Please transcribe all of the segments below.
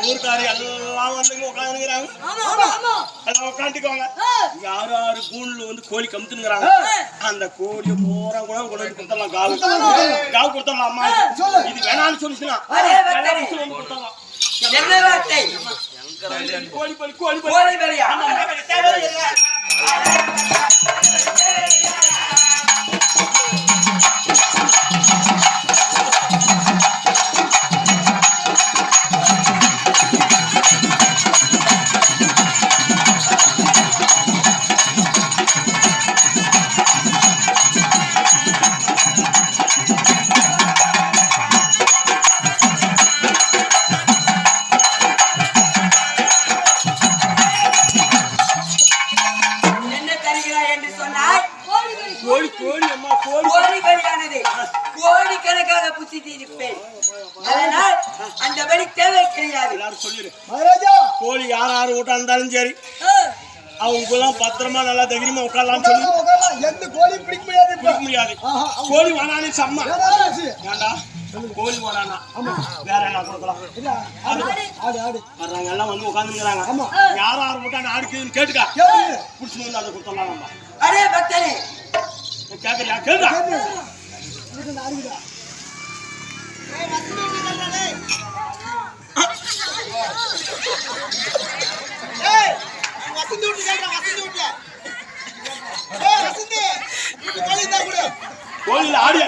ஊருக்காரி எல்லாம் வந்து உட்காந்துக்கிறாங்க. எல்லாம் உட்காந்துக்குவாங்க. யாரு யாரு கூண்ல வந்து கோழி கமுத்துங்கிறாங்க. அந்த கோழியை பூரா கூட கொண்டு வந்து கொடுத்துடலாம். காவு கொடுத்துடலாம். அம்மா இது வேணான்னு சொல்லிச்சுனா கோழி பலி கோழி பலியா கோழி யார் யாரு வீட்டா இருந்தாலும் சரி அவங்கெல்லாம் பத்திரமா நல்லா தைரியமா உட்காரலாம் சொல்லி எந்த கோழி பிடிக்க முடியாது. கோழி வேணான்னு சம்மா வேண்டா கோழி வேணானா வேற என்ன கொடுக்கலாம். வர்றாங்க எல்லாம் வந்து உட்காந்துங்கிறாங்க. யார் யார் வீட்டா ஆடுக்குதுன்னு கேட்டுக்கா பிடிச்சி வந்து அதை கொடுத்துடலாம். நம்ம அரே பக்தரே கேட்கறியா கேட்கா கோழில ஆடியா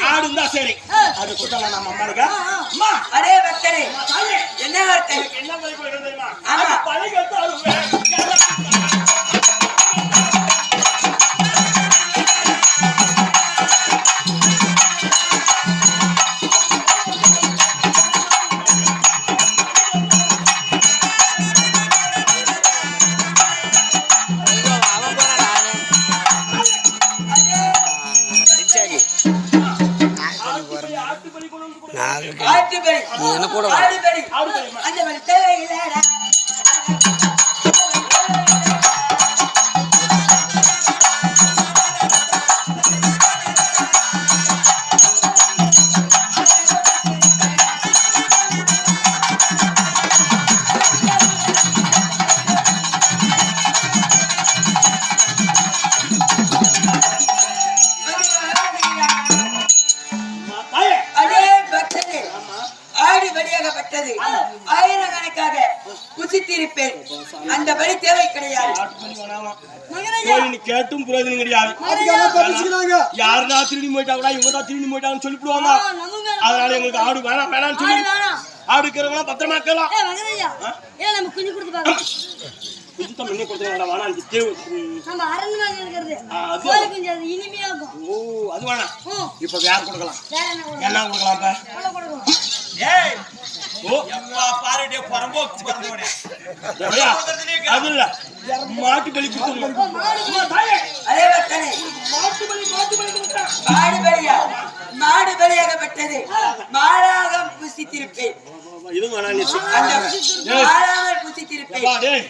ஆடுந்தா சரி அது கொடுத்தாங்க நம்ம அம்மாளுக்கு. அம்மா அரே பக்தரே என்ன வார்த்தை என்ன பண்ணி போயிட்டு தெரியுமா? ஆமா பழகத்தாலும் கூட அந்த தேவையில்லை. ஆயிரக்கணக்காக புசித்திருப்பேன். அந்த பலி தேவை கிடையாது. கேட்டும் பிரயோஜனம் கிடையாது. யாருனா திருடி போயிட்டா கூட இவங்க தான் திருடி போயிட்டாங்கன்னு சொல்லிவிடுவாங்க. அதனால எங்களுக்கு ஆடு வேணாம் வேணாம்னு சொல்லி ஆடுக்கிறவங்களாம் பத்திரமா இருக்கலாம். குஞ்சுதான் முன்னே கொடுத்துருவாங்க. வேணாம் அது வேணாம். இப்ப யார் கொடுக்கலாம்? என்ன கொடுக்கலாம்? மாட்டு பலி மாடு பலியாகப்பட்டது. மாடாக புசித்திருப்பேன். புசித்திருப்பேன்.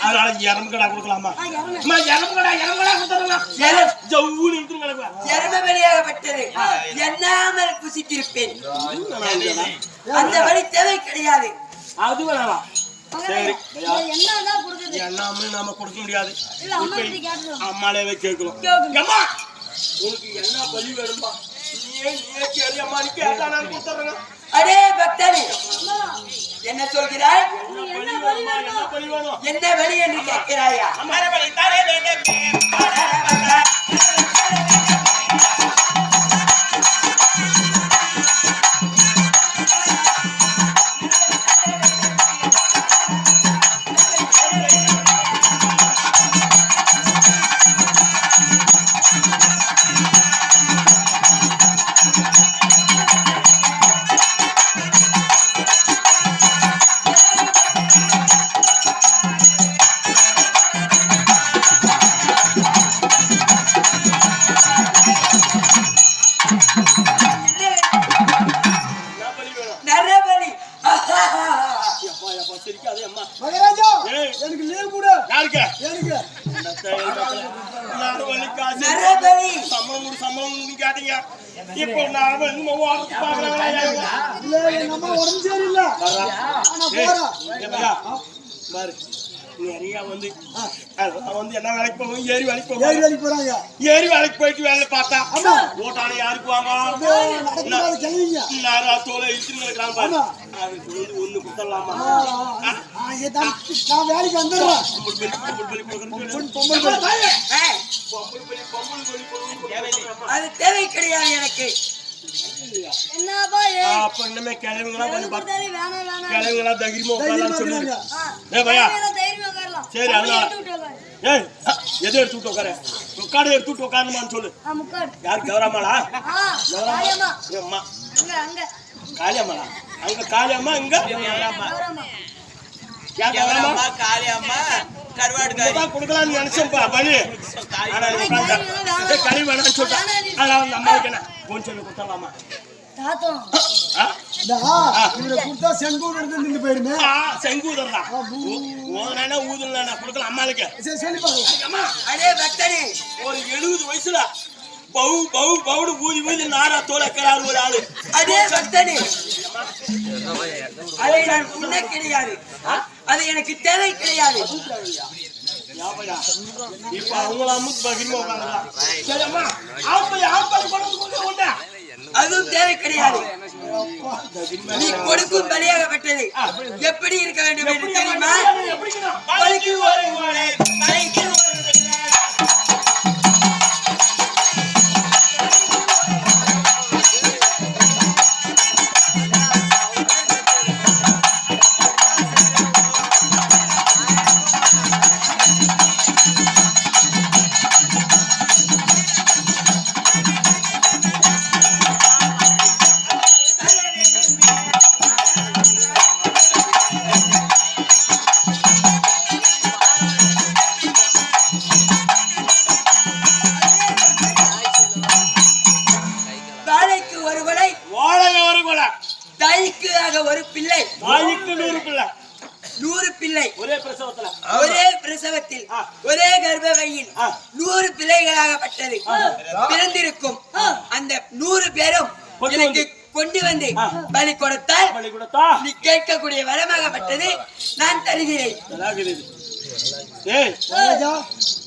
அதனால எறும்பு கடா கொடுக்கலாமா? எறும்பு பலியாகப்பட்டது. எண்ணாமல் புசித்திருப்பேன். அந்த வழி தேவை கிடையாது. அது வேணாம். சரி எண்ணாமல் நாம கொடுக்க முடியாது. அம்மாலே கேட்கணும். அம்மா உனக்கு என்ன பலி வேணும்பா? அடே பக்தனே என்ன சொல்கிறாய்? என்ன வழி என்று கேட்கிறாயா? நரபலி காசு நரபலி சம்பளம் கேட்டீங்க. இப்போ நான் வந்து பாக்குறாங்களா இல்ல எங்க அம்மா உடம்பு சரியில்லை ஆனா போறா பாரு நிறைய வந்து என்ன வேலைக்கு போவோம் ஏரி வேலைக்கு ஏறி போவோம் வேலைக்கு போறாங்க ஏரி வேலைக்கு போயிட்டு வேலை பார்த்தா ஓட்டான யாருக்கு வாங்க நடக்காத கிளவிங்க நாரா தோலை இழுத்துன்னு இருக்கிறாங்க பாரு அதுக்கு வந்து ஒண்ணு கொடுத்துடலாமா நான் வேலைக்கு வந்துடுறேன் அது தேவை கிடையாது எனக்கு. என்னப்பா அப்ப இன்னுமே கிழவிங்களா கொஞ்சம் கொடுத்தாலே வேணாம் வேணாம் கிழவிங்களா தைரியமா உட்காரலாம்னு சொல்லுங்க சொல்லுங்க பையா தைரியமா உட்காரலாம். சரி அதனால ஏய் எதை எடுத்துட்டு உட்கார உட்காடு எடுத்துட்டு உட்காரணுமான்னு சொல்லு முக்காடு யாரு கௌராமாளா காளியம்மா அம்மா அங்க அங்க காளியம்மாளா அங்க காளியம்மா இங்க கௌரம்மா யா கௌராமா காளியம்மா கருவாடு கொடுக்கலாம்னு நினைச்சேன்ப்பா பலி ஆனா கழி வேணாம்னு சொல்லிட்டேன் அதான் அந்த அம்மாவுக்கு என்ன போன் சொல்லி கொடுத்தலாமா தாத்தம் இவரை கொடுத்தா செங்கூர் எடுத்து நின்று போயிருமே செங்கூதர் தான் ஊதுனா ஊதுனா கொடுக்கலாம் அம்மாளுக்கு சரி சொல்லி பாருங்க அடே பக்தனே, ஒரு 70 வயசுல பவுடு ஊதி நாரா தோலைக்கிறாரு ஒரு ஆளு அதே பக்தனே, அதை நான் உண்ண கிடையாது, அது எனக்கு தேவை கிடையாது. இப்ப அவங்கள அம்முக்கு பகிர்ந்து உட்காந்துலாம் சரிம்மா ஆப்பது பணம் கொண்டா அதுவும் தேவை கிடையாது. நீ கொடுக்கும் பலியாகப்பட்டது எப்படி இருக்க வேண்டும் என்று தெரியுமா? பலிக்கு ஒரு ஓலை, பலிக்கு ஒரு வெள்ளை. வாழைக்கு ஒரு கொலை, வாழை ஒரு கொலை, தாய்க்கு ஆக ஒரு பிள்ளை, தாய்க்கு 100 பிள்ளை, 100 பிள்ளை ஒரே பிரசவத்துல ஒரே பிரசவத்தில் ஒரே கர்ப்பவையில் 100 பிள்ளைகளாகப்பட்டது பிறந்திருக்கும். அந்த 100 பேரும் எனக்கு கொண்டு வந்து பலி கொடுத்தால் பலி கொடுத்தா நீ கேட்கக்கூடிய வரமாகப்பட்டது நான் தருகிறேன். ஏய்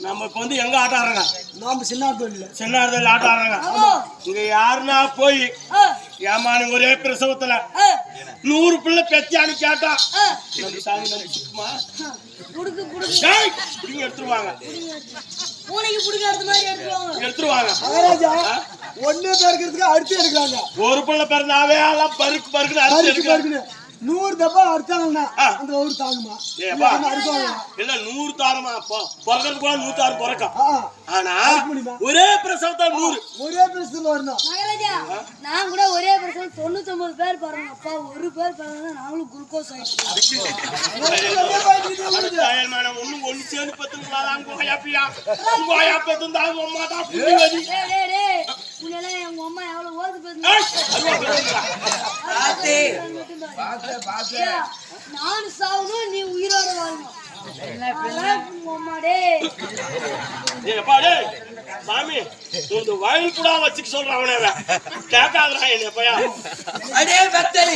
நம்ம இப்ப வந்து எங்க ஆட்ட ஆடுறாங்க? நாம சின்ன ஆட்ட ஆடுறாங்க. இங்க யாருன்னா போய் ஏமானு ஒரே பிரசவத்துல 100 பிள்ளை பெத்தியான்னு கேட்டா சிக்குமா புடுக்கு புடுக்கு எடுத்துருவாங்க பூனைக்கு புடுக்க அடுத்த மாதிரி எடுத்துருவாங்க. மகாராஜா ஒன்னே பேருக்கிறதுக்கு அடுத்து எடுக்கிறாங்க. ஒரு பிள்ளை பிறந்தாவே எல்லாம் பருக்கு அறுத்து எடுக்கிறாங்க. 100 டப்பா அறுத்தாங்கன்னா அந்த ஒரு தாங்குமா இல்ல 100 தாரமா பிறக்கிறது கூட 106 பிறக்கும். ஆனா ஒரே பிரசவத்தை 100 ஒரே பிரசவம் வரணும். மகாராஜா நான் கூட ஒரே பிரசவம் 99 பேர் பாருங்க அப்பா ஒரு பேர் பாருங்க நாங்களும் குளுக்கோஸ் ஆயிடுச்சு. ஒண்ணு சேர்ந்து பத்துங்களாம் கோயாப்பியா கோயா பத்துந்தாங்க அம்மா தான் புண்ணியவதி. உன்னெல்லாம் எங்க அம்மா எவ்வளவு ஓது பேசுங்க. நான் சாவணும் நீ உயிரோட வாழணும். சாமி இந்த வயல் கூட வச்சுக்க சொல்றான் அவனே கேட்காதா என்ன பையா? அடே பக்தனே,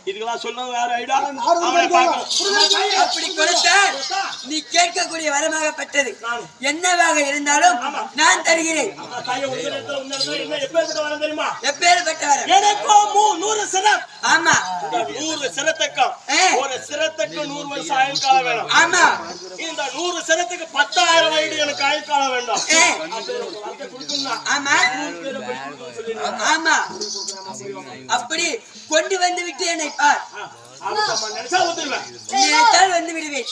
இதுக்கெல்லாம் சொன்னது வேற ஐடா. அப்படி கொடுத்தால் நீ கேட்கக்கூடிய வரமாகப்பட்டது என்னவாக இருந்தாலும் நான் தருகிறேன். தெரியுமா எப்பேற்பட்ட வரம்? எனக்கும் 100 சிரம். ஆமா 100 சிரத்துக்கும் ஒரு சிரத்துக்கு 100 வருஷம் ஆயுள் காலம் வேணும். ஆமா இந்த 100 சிரத்துக்கு 10,000 வயது எனக்கு ஆயுள் காலம் வேண்டும். ஆமா ஆமா அப்படி கொண்டு வந்து விட்டு என்னை பார். நினைச்சா வந்துடுவேன். நினைத்தால் வந்து விடுவேன்.